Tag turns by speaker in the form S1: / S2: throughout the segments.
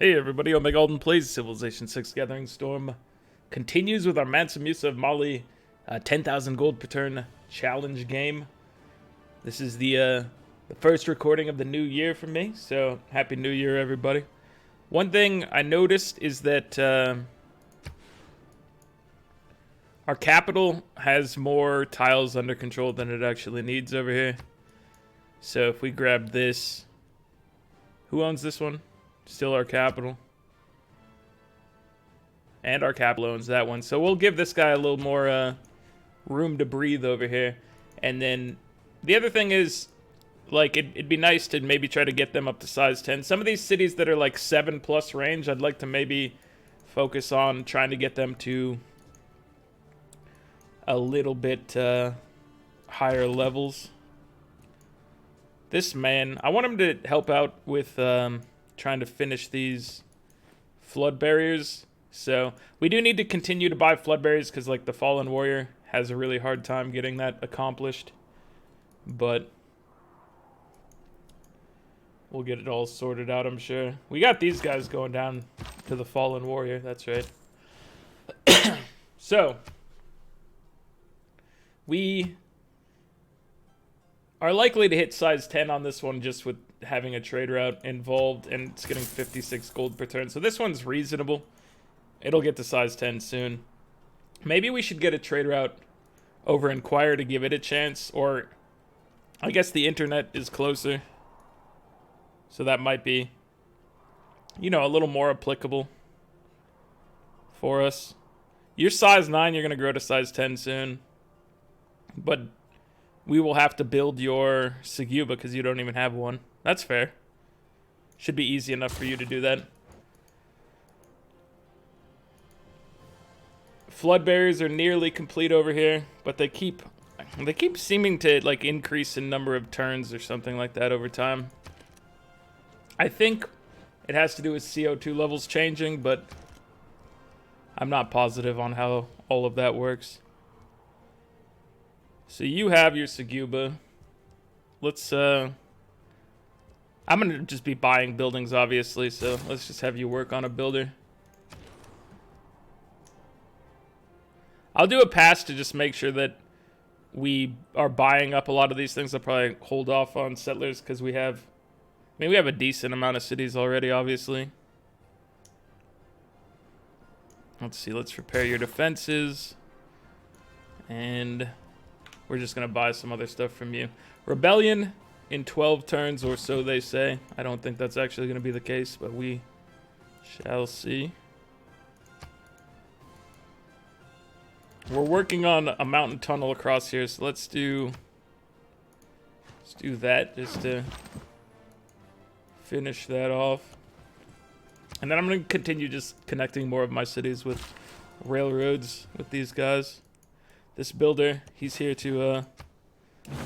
S1: Hey everybody, Alden plays Civilization 6 Gathering Storm. Continues with our Mansa Musa of Mali 10,000 gold per turn challenge game. This is the first recording of the new year for me, so happy new year everybody. One thing I noticed is that our capital has more tiles under control than it actually needs over here. So if we grab this, who owns this one? Still our capital. And our capital owns that one. So we'll give this guy a little more room to breathe over here. And then the other thing is, like, it'd be nice to maybe try to get them up to size 10. Some of these cities that are like 7+ range, I'd like to maybe focus on trying to get them to a little bit higher levels. This man, I want him to help out with trying to finish these flood barriers. So we do need to continue to buy flood barriers because, like, the Fallen Warrior has a really hard time getting that accomplished. But we'll get it all sorted out, I'm sure. We got these guys going down to the Fallen Warrior. That's right. So we are likely to hit size 10 on this one just with having a trade route involved, and it's getting 56 gold per turn. So this one's reasonable. It'll get to size 10 soon. Maybe we should get a trade route over Inquire to give it a chance, or I guess the internet is closer. So that might be, you know, a little more applicable for us. You're size 9, you're going to grow to size 10 soon. But we will have to build your Seguba because you don't even have one. That's fair. Should be easy enough for you to do that. Flood barriers are nearly complete over here, but they keep seeming to, like, increase in number of turns or something like that over time. I think it has to do with CO2 levels changing, but I'm not positive on how all of that works. So you have your Seguba. Let's I'm gonna just be buying buildings, obviously, so let's just have you work on a builder. I'll do a pass to just make sure that we are buying up a lot of these things. I'll probably hold off on settlers because we have, I mean, we have a decent amount of cities already, obviously. Let's see, let's repair your defenses. And we're just going to buy some other stuff from you. Rebellion in 12 turns, or so they say. I don't think that's actually going to be the case, but we shall see. We're working on a mountain tunnel across here, so let's do that just to finish that off. And then I'm going to continue just connecting more of my cities with railroads with these guys. This builder, he's here to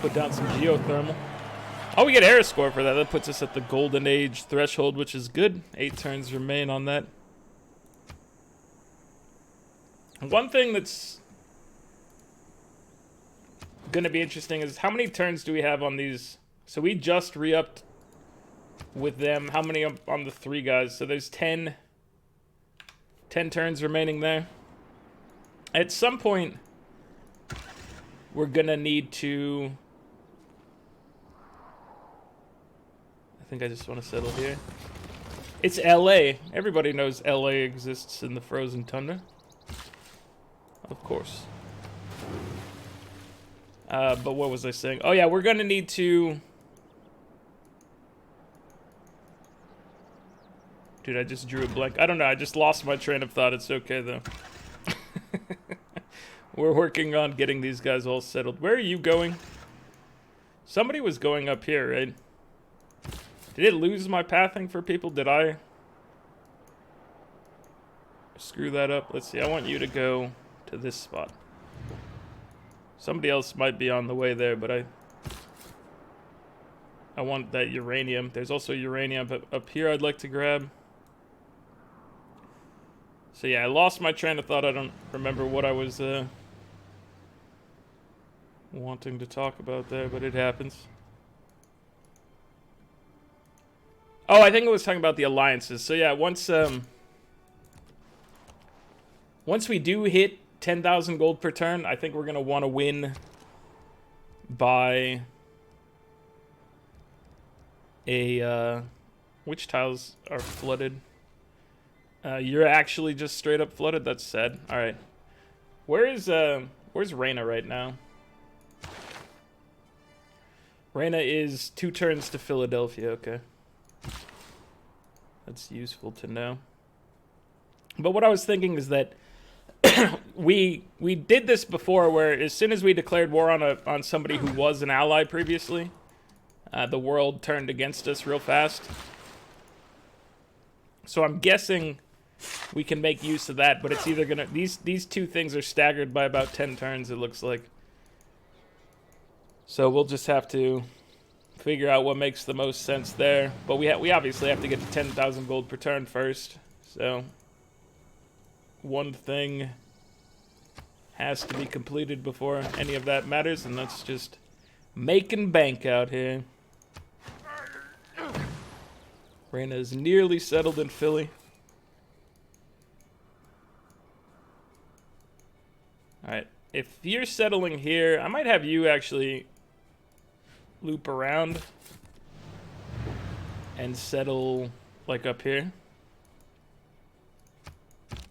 S1: put down some geothermal. Oh, we get air score for that. That puts us at the golden age threshold, which is good. 8 turns remain on that. One thing that's going to be interesting is how many turns do we have on these? So we just re-upped with them. How many on the 3 guys? So there's 10 turns remaining there. At some point, we're going to need to, I think I just want to settle here. It's LA. Everybody knows LA exists in the frozen tundra. Of course. But what was I saying? Oh yeah, we're going to need to... Dude, I just drew a blank. I don't know, I just lost my train of thought. It's okay though. We're working on getting these guys all settled. Where are you going? Somebody was going up here, right? Did it lose my pathing for people? Did I screw that up? Let's see. I want you to go to this spot. Somebody else might be on the way there, but I want that uranium. There's also uranium up here I'd like to grab. So yeah, I lost my train of thought. I don't remember what I was wanting to talk about there, but it happens. Oh, I think it was talking about the alliances. So yeah, once we do hit 10,000 gold per turn, I think we're gonna want to win by a which tiles are flooded? You're actually just straight up flooded. That's sad. All right, where's Reyna right now? Reyna is 2 turns to Philadelphia. Okay, that's useful to know. But what I was thinking is that we did this before, where as soon as we declared war on somebody who was an ally previously, the world turned against us real fast. So I'm guessing we can make use of that, but it's either gonna these two things are staggered by about 10 turns, it looks like. So we'll just have to figure out what makes the most sense there. But we obviously have to get to 10,000 gold per turn first. So one thing has to be completed before any of that matters, and that's just making bank out here. Reyna is nearly settled in Philly. Alright, if you're settling here, I might have you actually loop around and settle like up here.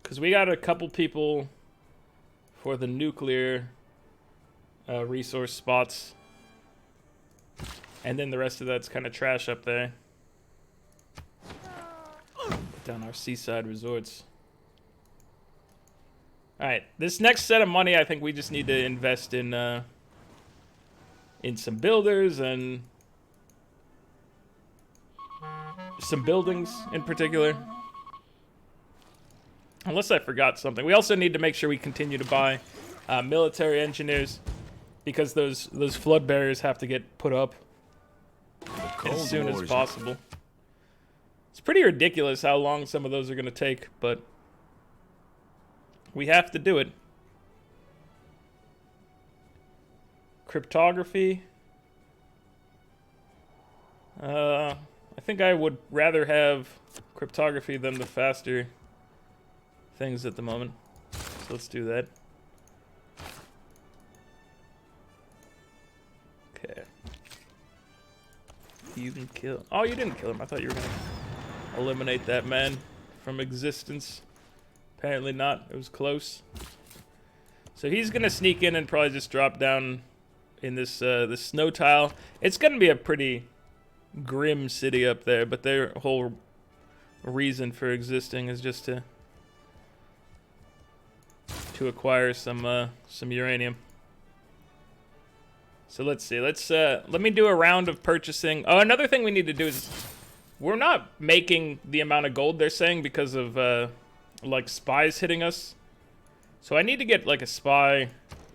S1: Because we got a couple people for the nuclear resource spots. And then the rest of that's kind of trash up there. Down our seaside resorts. Alright, this next set of money, I think we just need to invest in some builders and some buildings in particular. Unless I forgot something. We also need to make sure we continue to buy military engineers, because those flood barriers have to get put up as soon as possible. It's pretty ridiculous how long some of those are going to take, but we have to do it. Cryptography. I think I would rather have cryptography than the faster things at the moment. So let's do that. Okay. You can kill. Oh, you didn't kill him. I thought you were going to eliminate that man from existence. Apparently not. It was close. So he's going to sneak in and probably just drop down in this snow tile. It's going to be a pretty grim city up there, but their whole reason for existing is just to acquire some uranium. So let's see. Let me do a round of purchasing. Oh, another thing we need to do is we're not making the amount of gold they're saying because of like spies hitting us. So I need to get like a spy.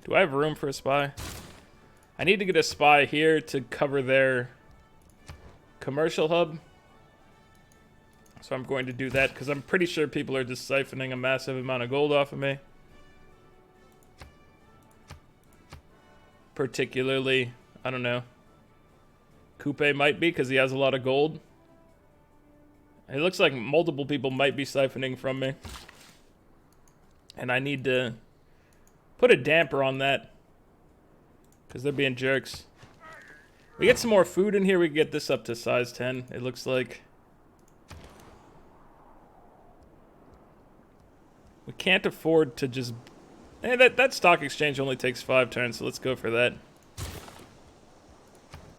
S1: Do I have room for a spy? I need to get a spy here to cover their commercial hub. So I'm going to do that because I'm pretty sure people are just siphoning a massive amount of gold off of me. Particularly, I don't know. Kupe might be because he has a lot of gold. It looks like multiple people might be siphoning from me. And I need to put a damper on that, because they're being jerks. We get some more food in here. We can get this up to size 10. It looks like we can't afford to just... Hey, that stock exchange only takes 5 turns, so let's go for that.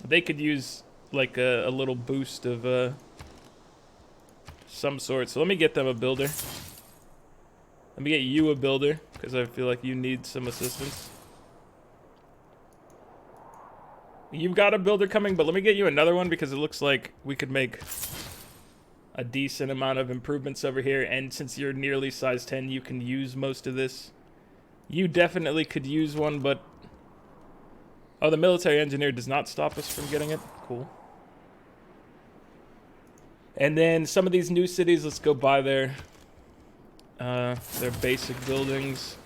S1: They could use like a little boost of some sort. So let me get them a builder. Let me get you a builder, because I feel like you need some assistance. You've got a builder coming, but let me get you another one, because it looks like we could make a decent amount of improvements over here. And since you're nearly size 10, you can use most of this. You definitely could use one, but... Oh, the military engineer does not stop us from getting it. Cool. And then some of these new cities, let's go buy their basic buildings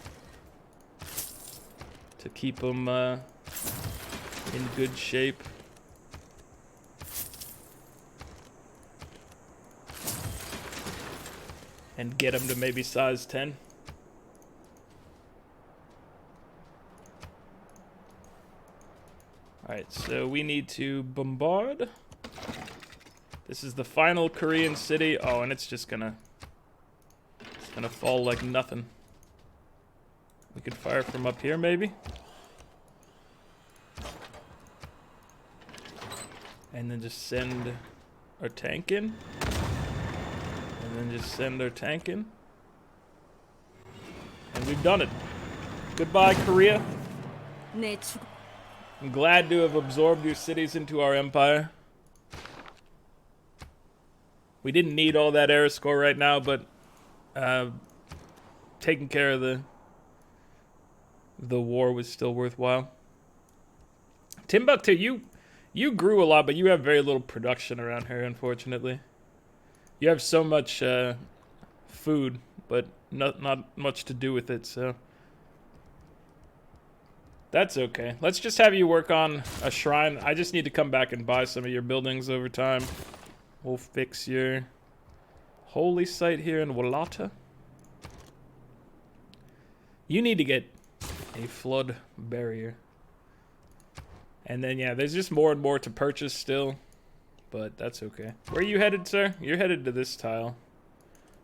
S1: to keep them in good shape. and get them to maybe size 10. Alright, so we need to bombard. This is the final Korean city. Oh, and it's just gonna fall like nothing. We could fire from up here, maybe. And then just send our tank in. And then just send our tank in. And we've done it. Goodbye, Korea. I'm glad to have absorbed your cities into our empire. We didn't need all that air score right now, but taking care of the war was still worthwhile. Timbuktu, you grew a lot, but you have very little production around here, unfortunately. You have so much food, but not much to do with it, so that's okay. Let's just have you work on a shrine. I just need to come back and buy some of your buildings over time. We'll fix your holy site here in Walata. You need to get a flood barrier. And then, yeah, there's just more and more to purchase still. But that's okay. Where are you headed, sir? You're headed to this tile.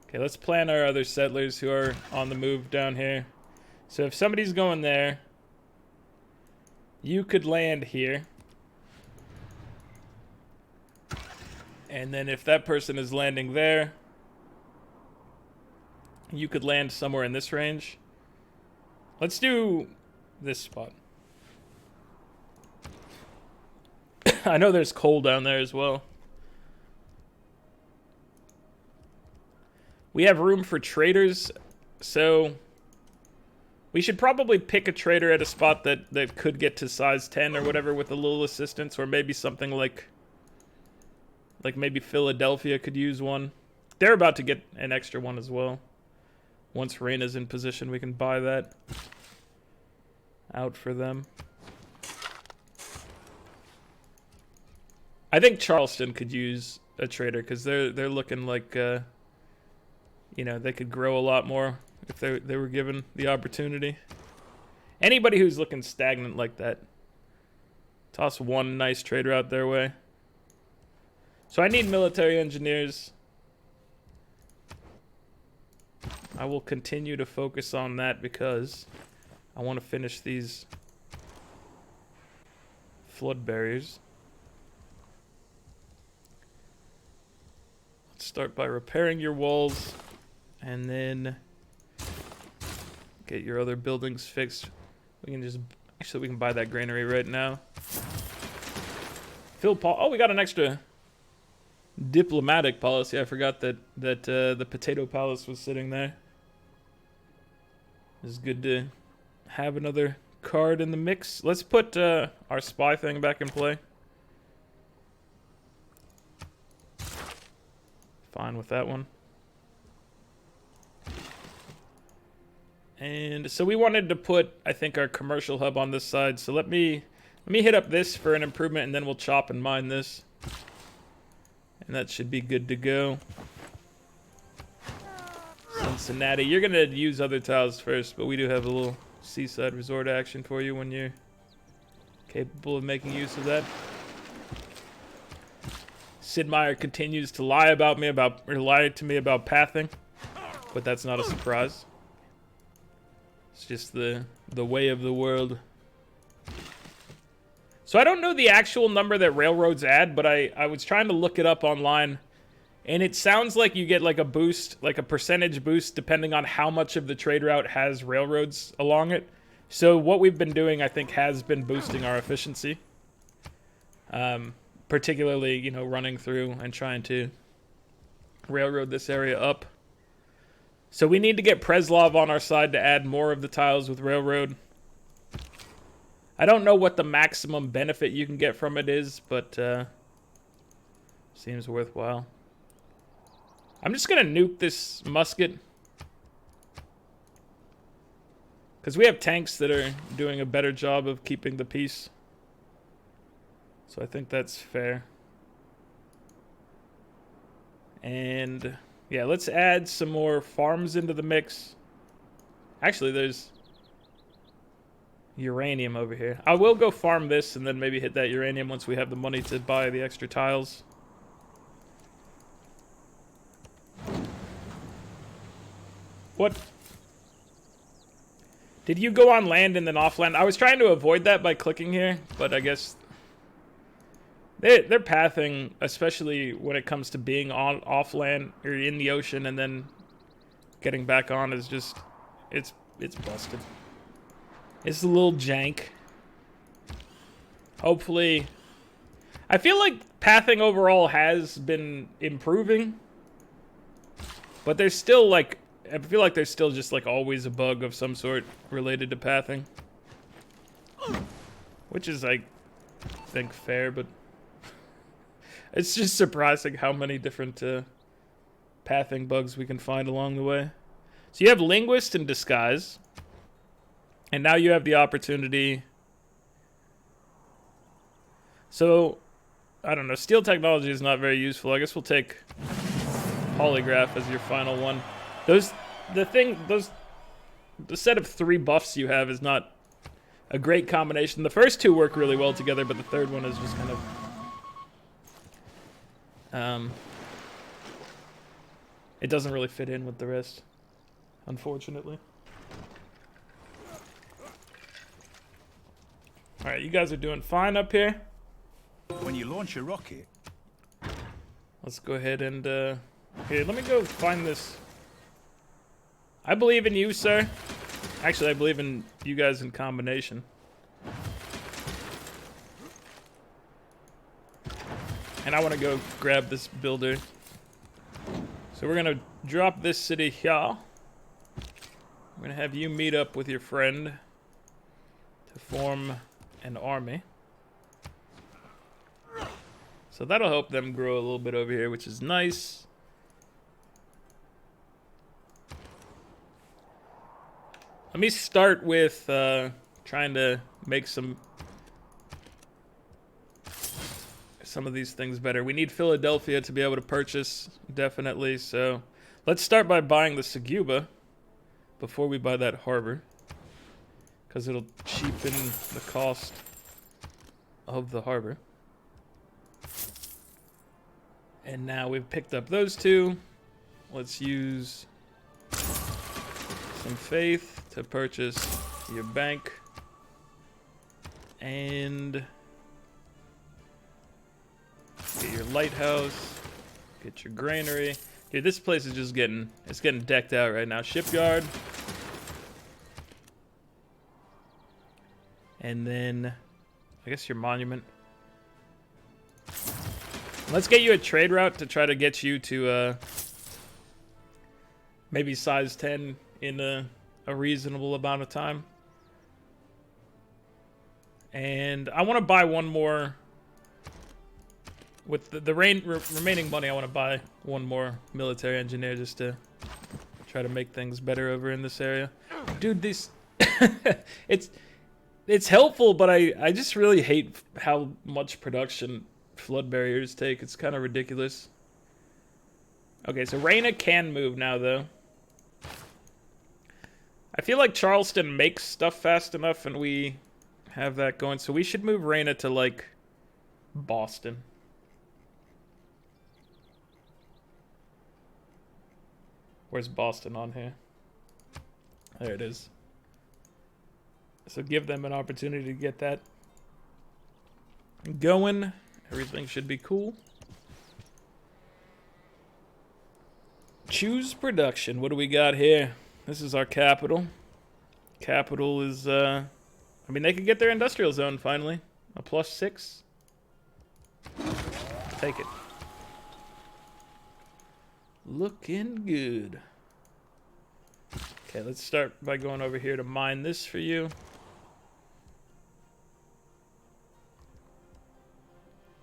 S1: Okay, let's plan our other settlers who are on the move down here. So if somebody's going there, you could land here. And then if that person is landing there, you could land somewhere in this range. Let's do this spot. I know there's coal down there as well. We have room for traders, so we should probably pick a trader at a spot that could get to size 10 or whatever with a little assistance, or maybe something like maybe Philadelphia could use one. They're about to get an extra one as well. Once Reina's in position, we can buy that out for them. I think Charleston could use a trader because they're looking like you know, they could grow a lot more if they were given the opportunity. Anybody who's looking stagnant like that, toss one nice trader out their way. So I need military engineers. I will continue to focus on that because I want to finish these flood barriers. Let's start by repairing your walls and then get your other buildings fixed. We can just, actually we can buy that granary right now. Oh, we got an extra diplomatic policy. I forgot that the potato palace was sitting there. It's good to have another card in the mix. Let's put our spy thing back in play. Fine with that one. And so we wanted to put, I think, our commercial hub on this side. So let me hit up this for an improvement, and then we'll chop and mine this. And that should be good to go. Cincinnati, you're gonna use other tiles first, but we do have a little seaside resort action for you when you're capable of making use of that. Sid Meier continues to lie to me about pathing, but that's not a surprise. It's just the way of the world. So I don't know the actual number that railroads add, but I was trying to look it up online, and it sounds like you get like a boost, like a percentage boost, depending on how much of the trade route has railroads along it. So what we've been doing, I think, has been boosting our efficiency. Particularly, you know, running through and trying to railroad this area up. So we need to get Preslov on our side to add more of the tiles with railroad. I don't know what the maximum benefit you can get from it is, but seems worthwhile. I'm just gonna nuke this musket because we have tanks that are doing a better job of keeping the peace. So I think that's fair. And Yeah, let's add some more farms into the mix. Actually, there's uranium over here. I will go farm this and then maybe hit that uranium once we have the money to buy the extra tiles. What? Did you go on land and then off land? I was trying to avoid that by clicking here, but I guess they're pathing, especially when it comes to being on off land or in the ocean and then getting back on is just it's busted. It's a little jank. Hopefully, I feel like pathing overall has been improving, but there's still like I feel like there's still just like always a bug of some sort related to pathing, which is I think fair, but it's just surprising how many different pathing bugs we can find along the way. So you have linguist and disguise, and now you have the opportunity. So I don't know, steel technology is not very useful. I guess we'll take polygraph as your final one. The set of 3 buffs you have is not a great combination. The first 2 work really well together, but the third one is just kind of it doesn't really fit in with the rest, unfortunately. All right, you guys are doing fine up here.
S2: When you launch a rocket,
S1: let's go ahead and here, let me go find this. I believe in you, sir. Actually, I believe in you guys in combination. And I want to go grab this builder. So we're going to drop this city here. I'm going to have you meet up with your friend to form an army. So that'll help them grow a little bit over here, which is nice. Let me start with trying to make some of these things better. We need Philadelphia to be able to purchase, definitely. So let's start by buying the Seguba before we buy that harbor, because it'll cheapen the cost of the harbor. And now we've picked up those 2. Let's use some faith to purchase your bank and get your lighthouse, get your granary. Dude, this place is just getting decked out right now. Shipyard. And then I guess your monument. Let's get you a trade route to try to get you to maybe size 10 in a reasonable amount of time. And I want to buy one more. With the remaining money, I want to buy one more military engineer just to try to make things better over in this area. Dude, this it's helpful, but I just really hate how much production flood barriers take. It's kind of ridiculous. Okay, so Reina can move now, though. I feel like Charleston makes stuff fast enough, and we have that going. So we should move Reina to, like, Boston. Where's Boston on here? There it is. So give them an opportunity to get that going. Everything should be cool. Choose production. What do we got here? This is our capital. Capital is, I mean, they could get their industrial zone finally. A +6. Take it. Looking good. Okay, let's start by going over here to mine this for you.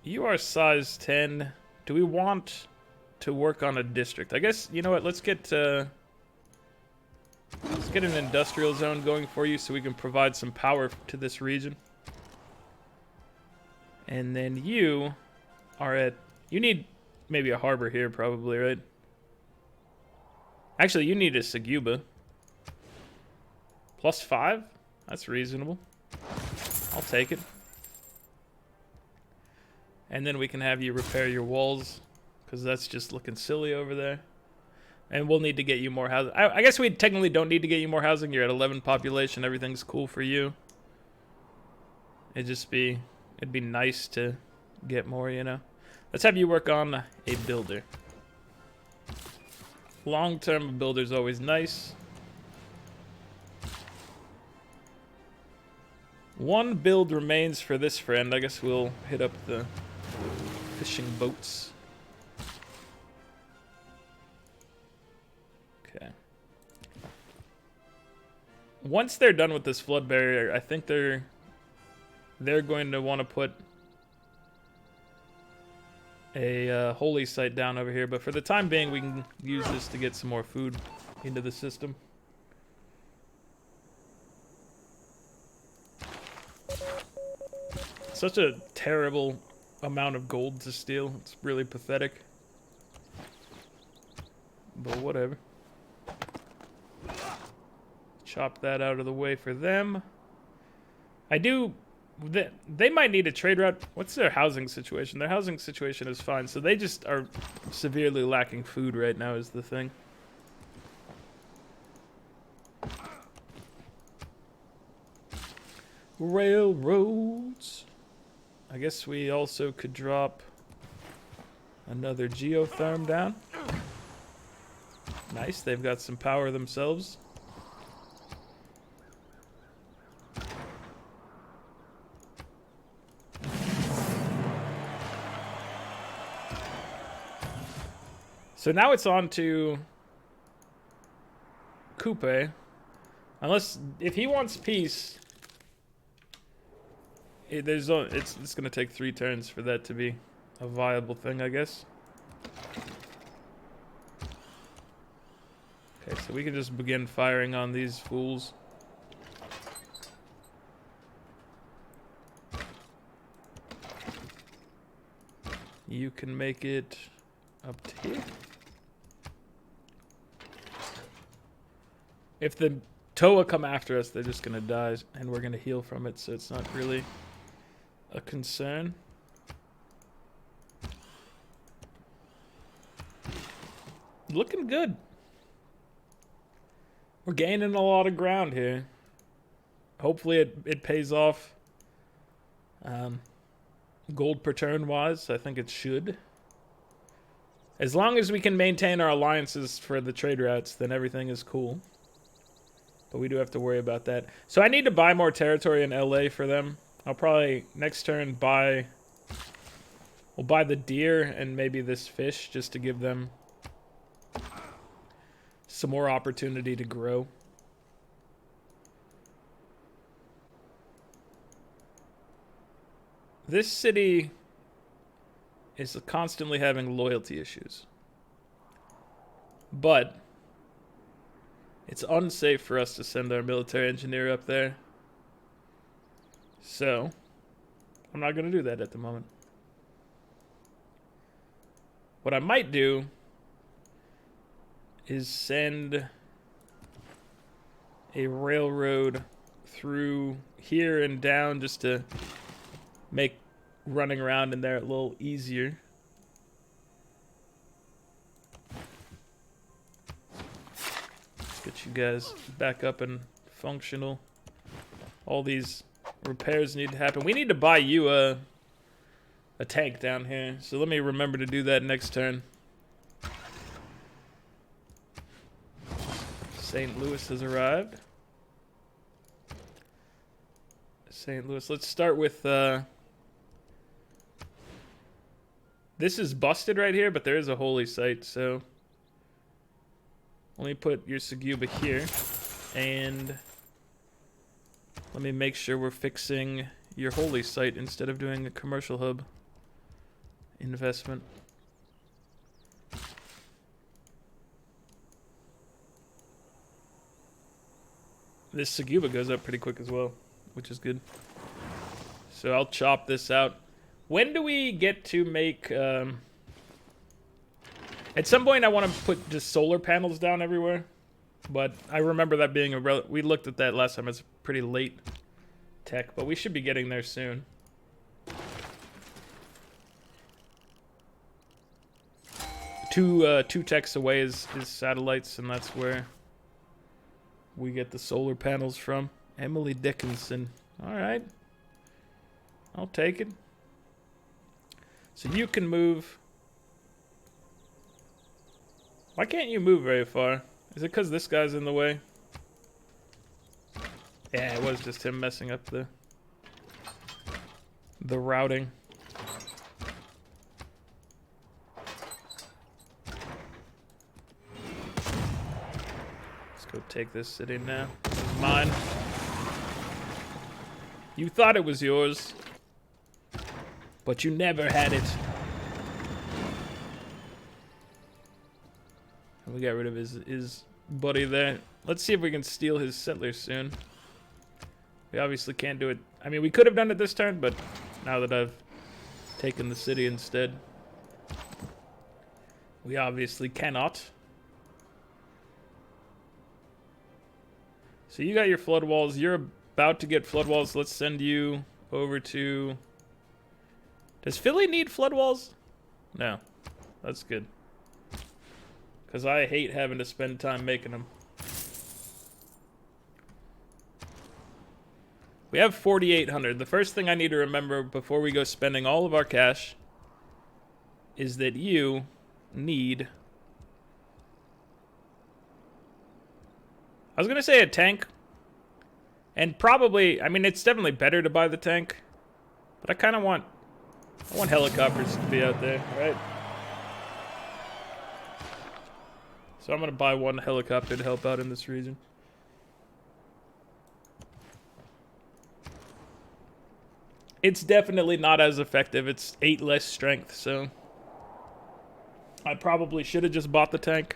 S1: You are size 10. Do we want to work on a district? I guess, you know what, let's get an industrial zone going for you so we can provide some power to this region. And then you are at, you need maybe a harbor here probably, right? Actually, you need a Seguba. +5? That's reasonable. I'll take it. And then we can have you repair your walls, because that's just looking silly over there. And we'll need to get you more housing. I guess we technically don't need to get you more housing. You're at 11 population. Everything's cool for you. It'd be nice to get more, you know. Let's have you work on a builder. Long-term, a builder's always nice. One build remains for this friend. I guess we'll hit up the fishing boats. Okay. Once they're done with this flood barrier, I think they're going to want to put a holy site down over here. But for the time being, we can use this to get some more food into the system. Such a terrible amount of gold to steal. It's really pathetic. But whatever. Chop that out of the way for them. They might need a trade route. What's their housing situation? Their housing situation is fine. So they just are severely lacking food right now is the thing. Railroads. I guess we also could drop another geotherm down. Nice, they've got some power themselves. So now it's on to Kupe. If he wants peace, it's going to take 3 turns for that to be a viable thing, I guess. Okay, so we can just begin firing on these fools. You can make it up to here. If the Toa come after us, they're just gonna die, and we're gonna heal from it, so it's not really a concern. Looking good. We're gaining a lot of ground here. Hopefully it pays off. Gold per turn wise, I think it should. As long as we can maintain our alliances for the trade routes, then everything is cool. But we do have to worry about that. So I need to buy more territory in LA for them. I'll probably, next turn, we'll buy the deer and maybe this fish just to give them some more opportunity to grow. This city is constantly having loyalty issues. But it's unsafe for us to send our military engineer up there. So, I'm not going to do that at the moment. What I might do is send a railroad through here and down just to make running around in there a little easier. Get you guys back up and functional. All these repairs need to happen. We need to buy you a tank down here. So let me remember to do that next turn. St. Louis has arrived. St. Louis. Let's start with this is busted right here, but there is a holy site, so let me put your Seguba here, and let me make sure we're fixing your holy site instead of doing a commercial hub investment. This Seguba goes up pretty quick as well, which is good. So I'll chop this out. When do we get to make a At some point, I want to put just solar panels down everywhere. But I remember that being we looked at that last time. It's pretty late tech, but we should be getting there soon. Two techs away is satellites, and that's where we get the solar panels from. Emily Dickinson. All right. I'll take it. So you can move. Why can't you move very far? Is it because this guy's in the way? Yeah, it was just him messing up the routing. Let's go take this city now. This is mine. You thought it was yours, but you never had it. And we got rid of his buddy there. Let's see if we can steal his settlers soon. We obviously can't do it. I mean, we could have done it this turn, but now that I've taken the city instead, we obviously cannot. So you got your flood walls. You're about to get flood walls. Let's send you over to... Does Philly need flood walls? No. That's good. Because I hate having to spend time making them. We have 4,800. The first thing I need to remember before we go spending all of our cash is that you need... I was going to say a tank. And probably, I mean, it's definitely better to buy the tank. But I kind of want... I want helicopters to be out there, right? So I'm going to buy one helicopter to help out in this region. It's definitely not as effective. It's 8 less strength, so... I probably should have just bought the tank.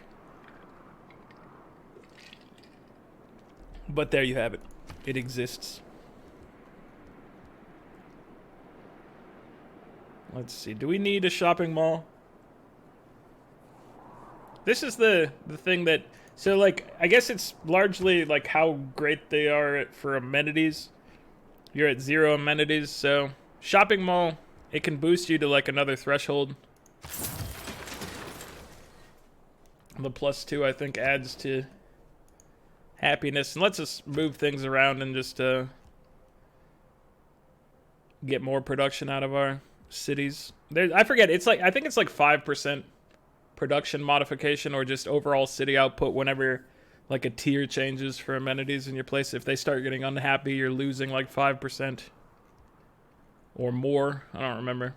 S1: But there you have it. It exists. Let's see. Do we need a shopping mall? This is the thing that... So, like, I guess it's largely, like, how great they are for amenities. You're at 0 amenities, so... Shopping mall, it can boost you to, like, another threshold. The +2, I think, adds to happiness. And lets us move things around and just, get more production out of our cities. I forget, it's like... I think it's, like, 5% production modification or just overall city output whenever like a tier changes for amenities in your place. If they start getting unhappy, you're losing like 5% or more. I don't remember.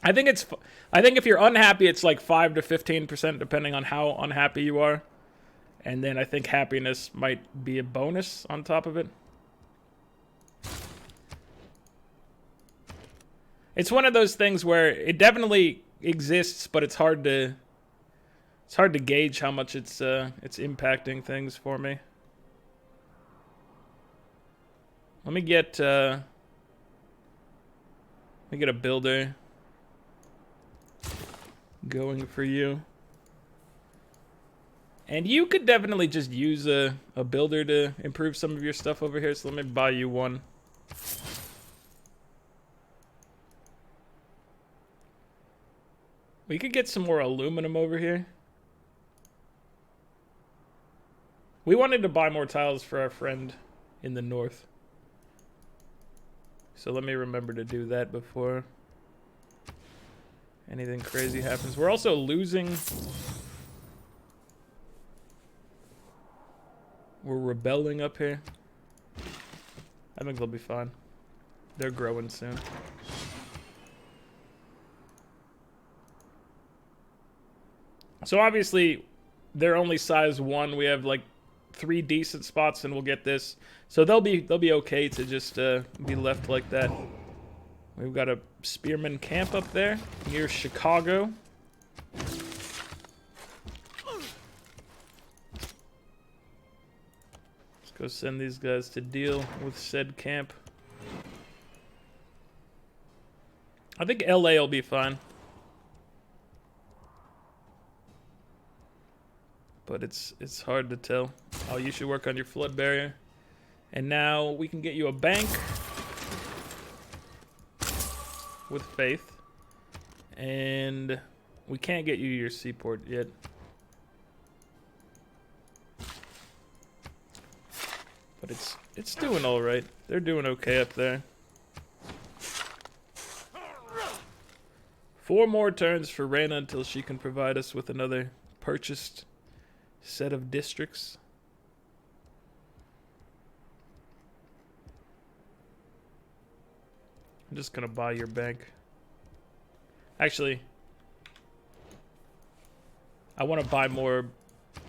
S1: I think if you're unhappy, it's like 5 to 15% depending on how unhappy you are. And then I think happiness might be a bonus on top of it. It's one of those things where it definitely exists, but it's hard to gauge how much it's impacting things for me. Let me get a builder going for you. And you could definitely just use a builder to improve some of your stuff over here, so let me buy you one. We could get some more aluminum over here. We wanted to buy more tiles for our friend in the north. So let me remember to do that before anything crazy happens. We're also losing... We're rebelling up here. I think they'll be fine. They're growing soon. So obviously, they're only size 1. We have like 3 decent spots, and we'll get this. So they'll be okay to just be left like that. We've got a spearman camp up there near Chicago. Let's go send these guys to deal with said camp. I think LA will be fine. but it's hard to tell. Oh, you should work on your flood barrier. And now we can get you a bank with faith. And we can't get you your seaport yet. But it's doing all right. They're doing okay up there. 4 more turns for Reyna until she can provide us with another purchased set of districts. I'm just gonna buy your bank. Actually, I want to buy more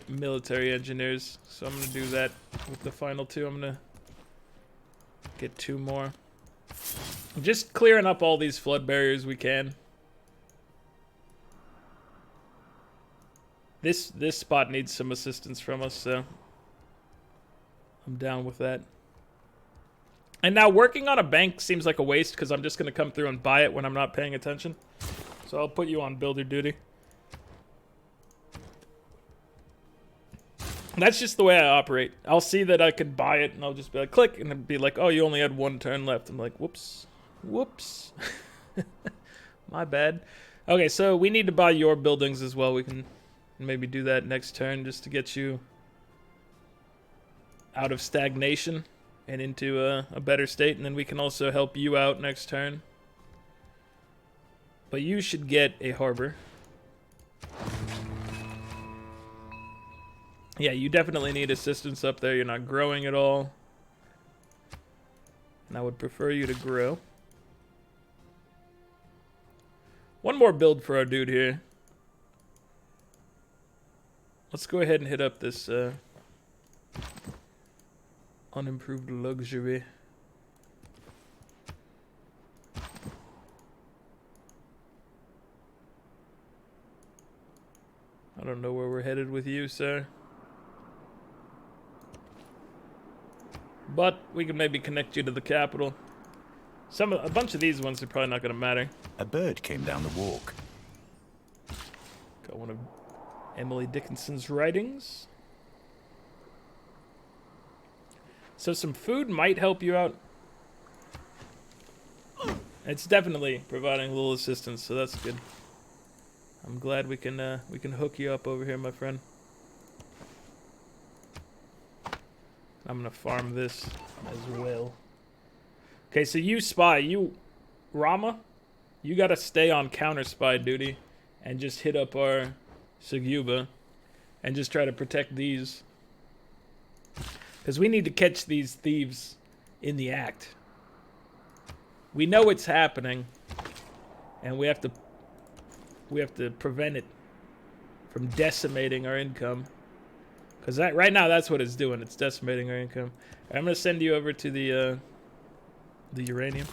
S1: military engineers, so I'm gonna do that with the final 2. I'm gonna get 2 more. Just clearing up all these flood barriers we can. This spot needs some assistance from us, so I'm down with that. And now working on a bank seems like a waste because I'm just going to come through and buy it when I'm not paying attention. So I'll put you on builder duty. That's just the way I operate. I'll see that I could buy it and I'll just be like, click, and it'd be like, oh, you only had 1 turn left. I'm like, whoops. Whoops. My bad. Okay, so we need to buy your buildings as well. We can maybe do that next turn just to get you out of stagnation and into a better state, and then we can also help you out next turn. But you should get a harbor. Yeah, you definitely need assistance up there. You're not growing at all. And I would prefer you to grow. 1 more build for our dude here. Let's go ahead and hit up this unimproved luxury. I don't know where we're headed with you, sir. But we can maybe connect you to the capital. A bunch of these ones are probably not going to matter.
S2: A bird came down the walk.
S1: Got one of Emily Dickinson's writings. So some food might help you out. It's definitely providing a little assistance, so that's good. I'm glad we can hook you up over here, my friend. I'm gonna farm this as well. Okay, so you spy, Rama, you gotta stay on counter spy duty and just hit up our Sugyuba and just try to protect these. Because we need to catch these thieves in the act. We know it's happening, and we have to prevent it from decimating our income. Because right now that's what it's doing. It's decimating our income. I'm gonna send you over to the uranium.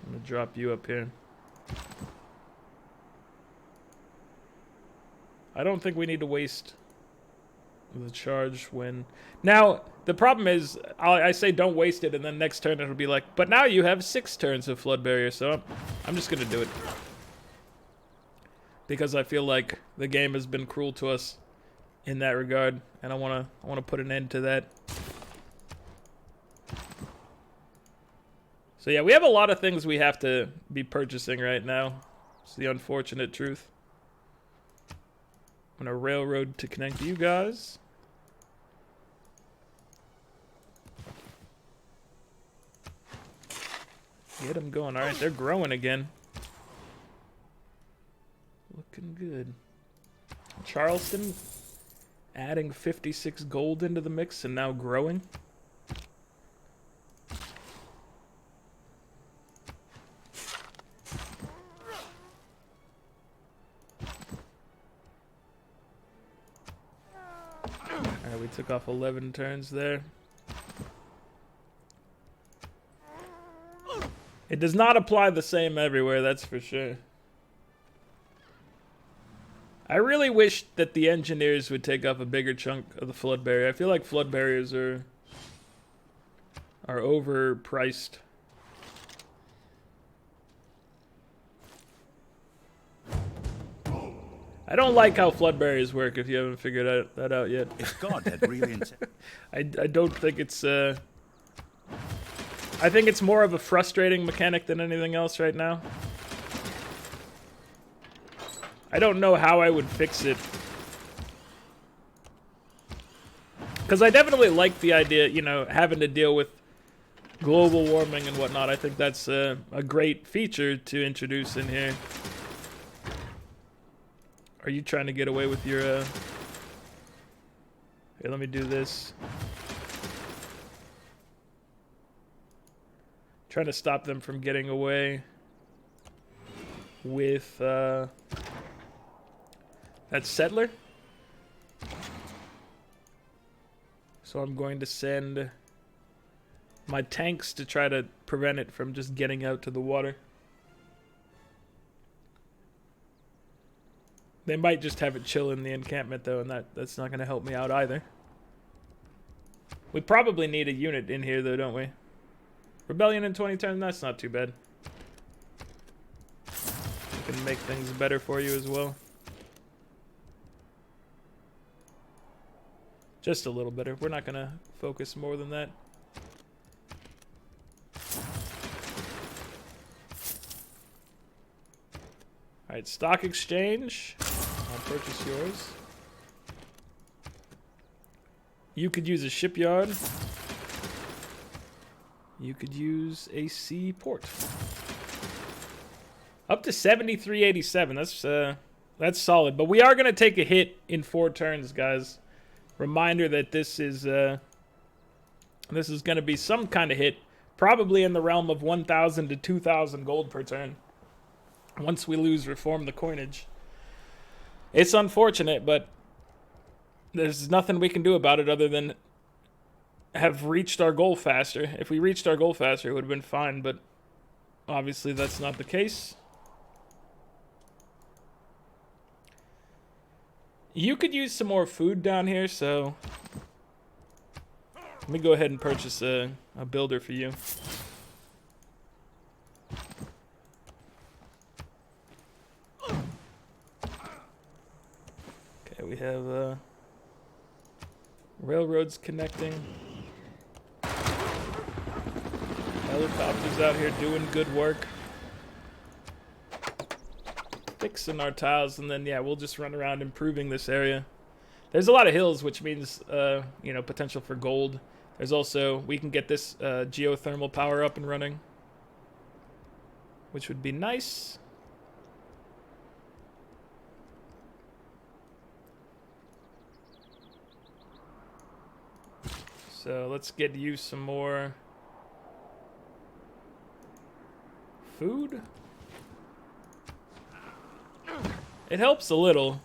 S1: I'm gonna drop you up here. I don't think we need to waste the charge when... Now, the problem is, I say don't waste it, and then next turn it'll be like, but now you have 6 turns of flood barrier, so I'm just gonna do it. Because I feel like the game has been cruel to us in that regard, and I wanna put an end to that. So yeah, we have a lot of things we have to be purchasing right now. It's the unfortunate truth. I'm gonna railroad to connect you guys. Get them going. All right, they're growing again. Looking good. Charleston adding 56 gold into the mix and now growing. Alright, we took off 11 turns there. It does not apply the same everywhere, that's for sure. I really wish that the engineers would take off a bigger chunk of the flood barrier. I feel like flood barriers are overpriced. I don't like how flood barriers work if you haven't figured that out yet.
S2: If God had really intended...
S1: I don't think it's I think it's more of a frustrating mechanic than anything else right now. I don't know how I would fix it. Because I definitely like the idea, you know, having to deal with global warming and whatnot. I think that's a great feature to introduce in here. Are you trying to get away with your, Here, let me do this. Trying to stop them from getting away with, that settler. So I'm going to send my tanks to try to prevent it from just getting out to the water. They might just have it chill in the encampment, though, and that's not going to help me out either. We probably need a unit in here, though, don't we? Rebellion in 20 turns, that's not too bad. We can make things better for you as well. Just a little better. We're not going to focus more than that. Alright, stock exchange. I'll purchase yours. You could use a shipyard. You could use a seaport. Up to 7387. That's solid. But we are going to take a hit in 4 turns, guys. Reminder that this is going to be some kind of hit. Probably in the realm of 1,000 to 2,000 gold per turn. Once we lose Reform the Coinage. It's unfortunate, but there's nothing we can do about it other than have reached our goal faster. If we reached our goal faster, it would have been fine, but obviously that's not the case. You could use some more food down here, so let me go ahead and purchase a builder for you. We have railroads connecting. Helicopters out here doing good work. Fixing our tiles, and then, yeah, we'll just run around improving this area. There's a lot of hills, which means, you know, potential for gold. There's also, we can get this geothermal power up and running, which would be nice. So let's get you some more food. It helps a little.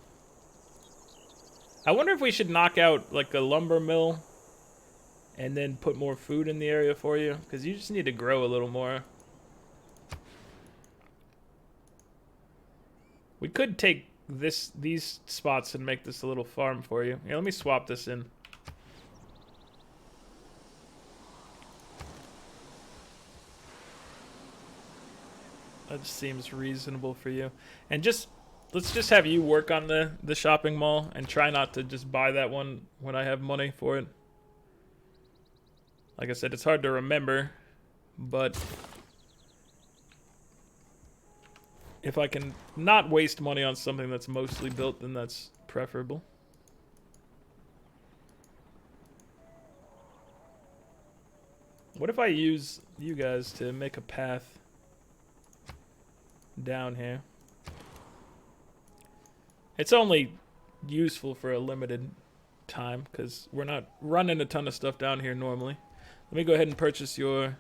S1: I wonder if we should knock out like a lumber mill and then put more food in the area for you, because you just need to grow a little more. We could take these spots and make this a little farm for you. Here, let me swap this in. That seems reasonable for you. And let's just have you work on the shopping mall and try not to just buy that one when I have money for it. Like I said, it's hard to remember, but if I can not waste money on something that's mostly built, then that's preferable. What if I use you guys to make a path down here? It's only useful for a limited time because we're not running a ton of stuff down here normally. Let me go ahead and purchase your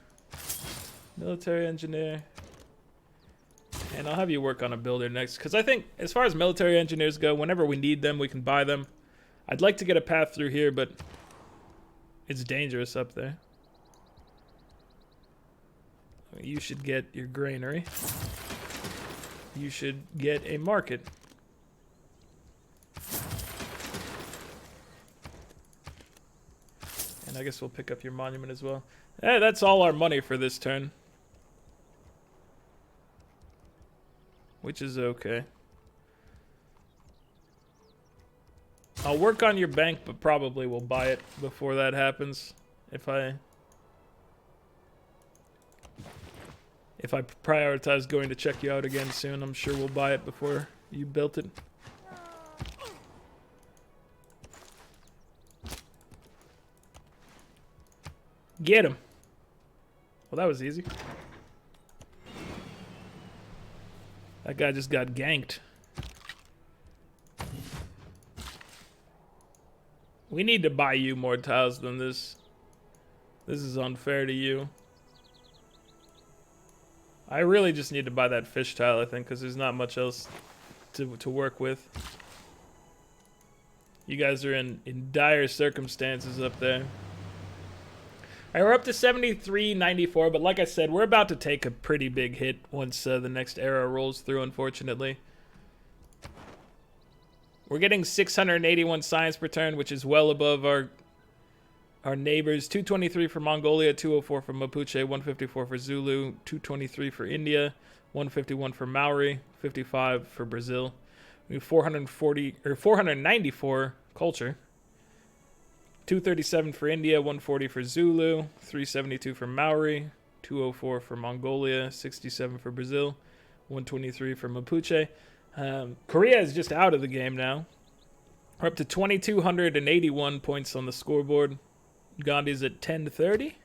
S1: military engineer, and I'll have you work on a builder next, because I think as far as military engineers go, whenever we need them, we can buy them. I'd like to get a path through here, but it's dangerous up there. You should get your granary. You should get a market. And I guess we'll pick up your monument as well. That's all our money for this turn. Which is okay. I'll work on your bank, but probably will buy it before that happens. If I prioritize going to check you out again soon, I'm sure we'll buy it before you built it. Get him. Well, that was easy. That guy just got ganked. We need to buy you more tiles than this. This is unfair to you. I really just need to buy that fish tile, I think, because there's not much else to work with. You guys are in dire circumstances up there. Alright, we're up to 73.94, but like I said, we're about to take a pretty big hit once the next era rolls through, unfortunately. We're getting 681 science per turn, which is well above our neighbors. 223 for Mongolia, 204 for Mapuche, 154 for Zulu, 223 for India, 151 for Maori, 55 for Brazil. We have 494 culture. 237 for India, 140 for Zulu, 372 for Maori, 204 for Mongolia, 67 for Brazil, 123 for Mapuche. Korea is just out of the game now. We're up to 2,281 points on the scoreboard. Gandhi's at 1030.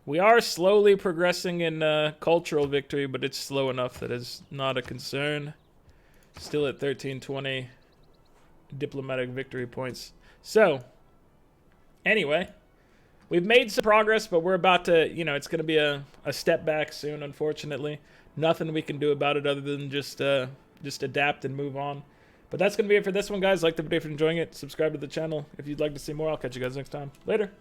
S1: We are slowly progressing in cultural victory, but it's slow enough that it's not a concern. Still at 1320 diplomatic victory points. So, anyway, we've made some progress, but we're about to, you know, it's going to be a step back soon, unfortunately. Nothing we can do about it other than just adapt and move on. But that's going to be it for this one, guys. Like the video if you're enjoying it. Subscribe to the channel if you'd like to see more. I'll catch you guys next time. Later.